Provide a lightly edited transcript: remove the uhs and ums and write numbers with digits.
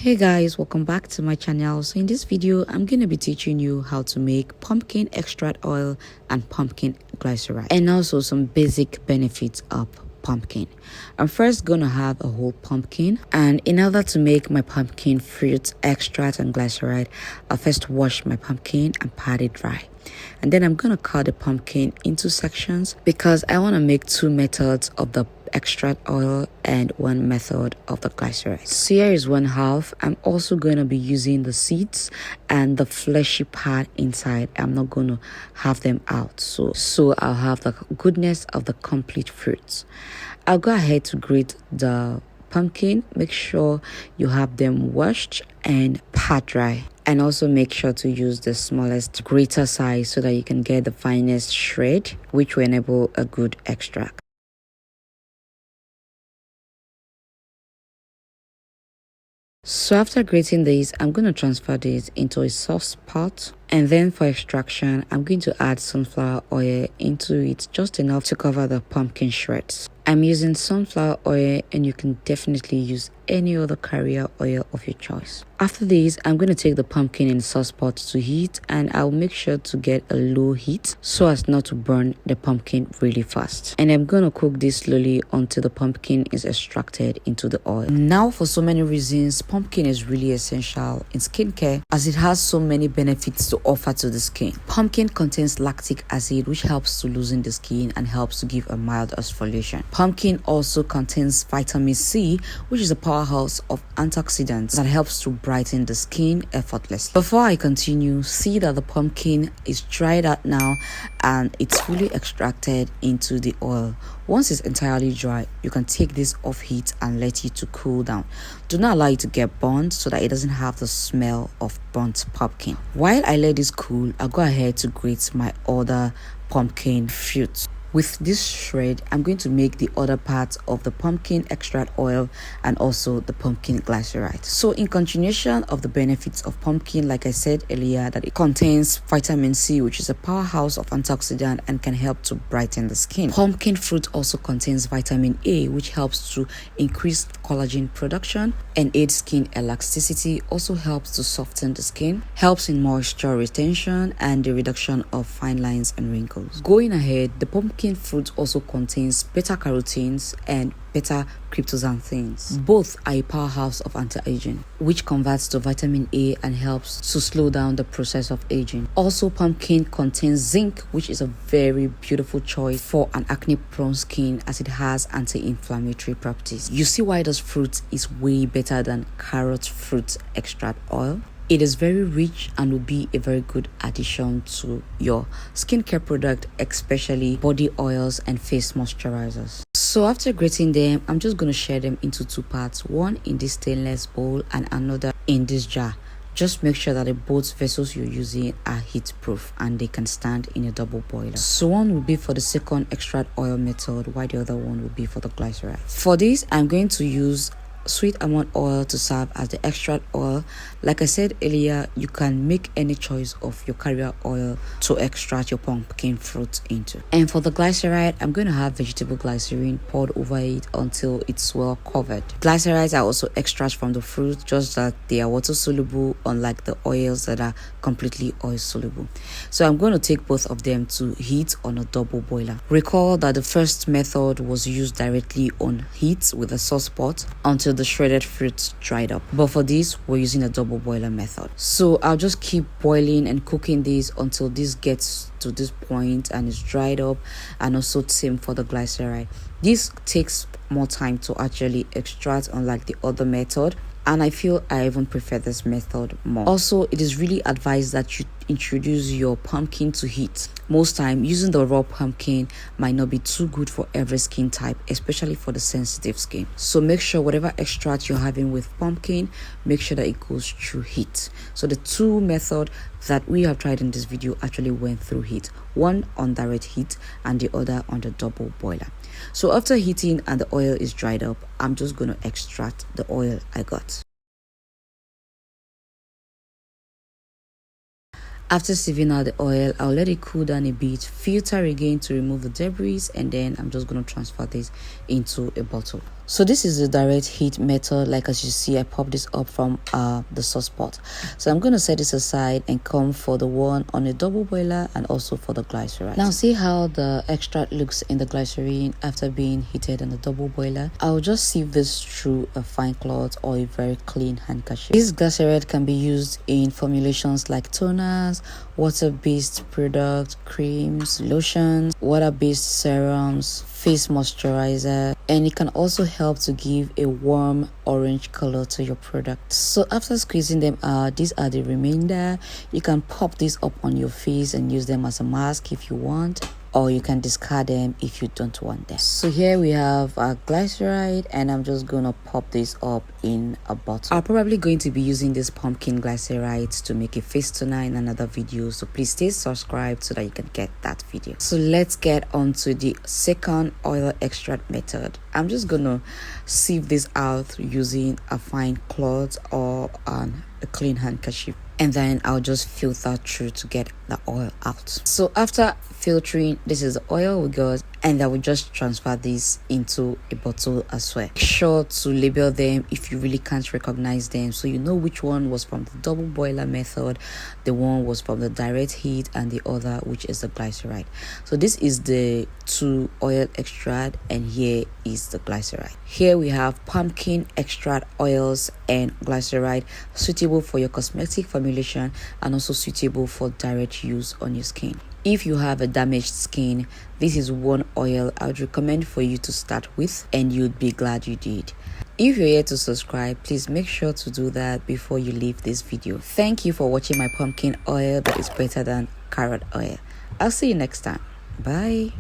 Hey guys, welcome back to my channel. So in this video I'm going to be teaching you how to make pumpkin extract oil and pumpkin glyceride, and also some basic benefits of pumpkin. I'm first gonna have a whole pumpkin, and in order to make my pumpkin fruit extract and glyceride, I'll first wash my pumpkin and pat it dry. And then I'm gonna cut the pumpkin into sections because I want to make two methods of the extract oil and one method of the glyceride. So here is one half. I'm also going to be using the seeds and the fleshy part inside. I'm not going to have them out, so I'll have the goodness of the complete fruits. I'll go ahead to grate the pumpkin. Make sure you have them washed and pat dry, and also make sure to use the smallest grater size so that you can get the finest shred, which will enable a good extract. So after grating these, I'm going to transfer this into a soft pot, and then for extraction I'm going to add sunflower oil into it, just enough to cover the pumpkin shreds. I'm using sunflower oil, and you can definitely use any other carrier oil of your choice. After this, I'm going to take the pumpkin in the saucepot to heat, and I'll make sure to get a low heat so as not to burn the pumpkin really fast. And I'm going to cook this slowly until the pumpkin is extracted into the oil. Now, for so many reasons, pumpkin is really essential in skincare as it has so many benefits to offer to the skin. Pumpkin contains lactic acid, which helps to loosen the skin and helps to give a mild exfoliation. Pumpkin also contains vitamin C, which is a powerhouse of antioxidants that helps to brighten the skin effortlessly. Before I continue, see that the pumpkin is dried out now and it's fully extracted into the oil. Once it's entirely dry, you can take this off heat and let it to cool down. Do not allow it to get burnt so that it doesn't have the smell of burnt pumpkin. While I let this cool, I'll go ahead to grate my other pumpkin fruit. With this shred, I'm going to make the other parts of the pumpkin extract oil and also the pumpkin glyceride. So in continuation of the benefits of pumpkin, like I said earlier, that it contains vitamin C, which is a powerhouse of antioxidant and can help to brighten the skin. Pumpkin fruit also contains vitamin A, which helps to increase collagen production and aid skin elasticity, also helps to soften the skin, helps in moisture retention and the reduction of fine lines and wrinkles. Going ahead, the pumpkin fruit also contains beta-carotenes and beta-cryptoxanthines. Both are a powerhouse of anti-aging, which converts to vitamin A and helps to slow down the process of aging. Also, pumpkin contains zinc, which is a very beautiful choice for an acne-prone skin as it has anti-inflammatory properties. You see why this fruit is way better than carrot fruit extract oil? It is very rich and will be a very good addition to your skincare product, especially body oils and face moisturizers. So after grating them, I'm just going to share them into two parts, one in this stainless bowl and another in this jar. Just make sure that the both vessels you're using are heat proof and they can stand in a double boiler. So one will be for the second extract oil method, while the other one will be for the glyceride. For this, I'm going to use sweet almond oil to serve as the extract oil. Like I said earlier, you can make any choice of your carrier oil to extract your pumpkin fruit into. And for the glyceride, I'm going to have vegetable glycerin poured over it until it's well covered. Glycerides are also extracts from the fruit, just that they are water soluble, unlike the oils that are completely oil soluble. So I'm going to take both of them to heat on a double boiler. Recall that the first method was used directly on heat with a saucepot until the shredded fruit dried up, but for this we're using a double boiler method. So I'll just keep boiling and cooking this until this gets to this point and it's dried up, and also same for the glyceride. This takes more time to actually extract, unlike the other method, and I feel I even prefer this method more. Also, it is really advised that you introduce your pumpkin to heat. Most time, using the raw pumpkin might not be too good for every skin type, especially for the sensitive skin. So make sure whatever extract you're having with pumpkin, make sure that it goes through heat. So the two methods that we have tried in this video actually went through heat, one on direct heat and the other on the double boiler. So after heating and the oil is dried up, I'm just going to extract the oil I got. After sieving out the oil, I'll let it cool down a bit, filter again to remove the debris, and then I'm just going to transfer this into a bottle. So this is the direct heat method. Like as you see, I popped this up from the sauce pot. So I'm going to set this aside and come for the one on a double boiler and also for the glyceride. Now see how the extract looks in the glycerine after being heated in the double boiler. I'll just sieve this through a fine cloth or a very clean handkerchief. This glyceride can be used in formulations like toners, water-based products, creams, lotions, water-based serums, face moisturizer, and it can also help to give a warm orange color to your product. So after squeezing them out, these are the remainder. You can pop these up on your face and use them as a mask if you want, or you can discard them if you don't want them. So here we have our glyceride, and I'm just gonna pop this up in a bottle. I'm probably going to be using this pumpkin glyceride to make a face toner in another video, so please stay subscribed so that you can get that video. So let's get on to the second oil extract method. I'm just gonna sieve this out using a fine cloth or a clean handkerchief, and then I'll just filter through to get the oil out. So after filtering, this is the oil we got, and I will just transfer this into a bottle as well. Make sure to label them if you really can't recognize them, so you know which one was from the double boiler method, the one was from the direct heat, and the other which is the glyceride. So this is the 2 oil extract, and here is the glyceride. Here we have pumpkin extract oils and glyceride, suitable for your cosmetic formulation and also suitable for direct use on your skin. If you have a damaged skin, this is one oil I would recommend for you to start with, and you'd be glad you did. If you're yet to subscribe, please make sure to do that before you leave this video. Thank you for watching my pumpkin oil that is better than carrot oil. I'll see you next time. Bye.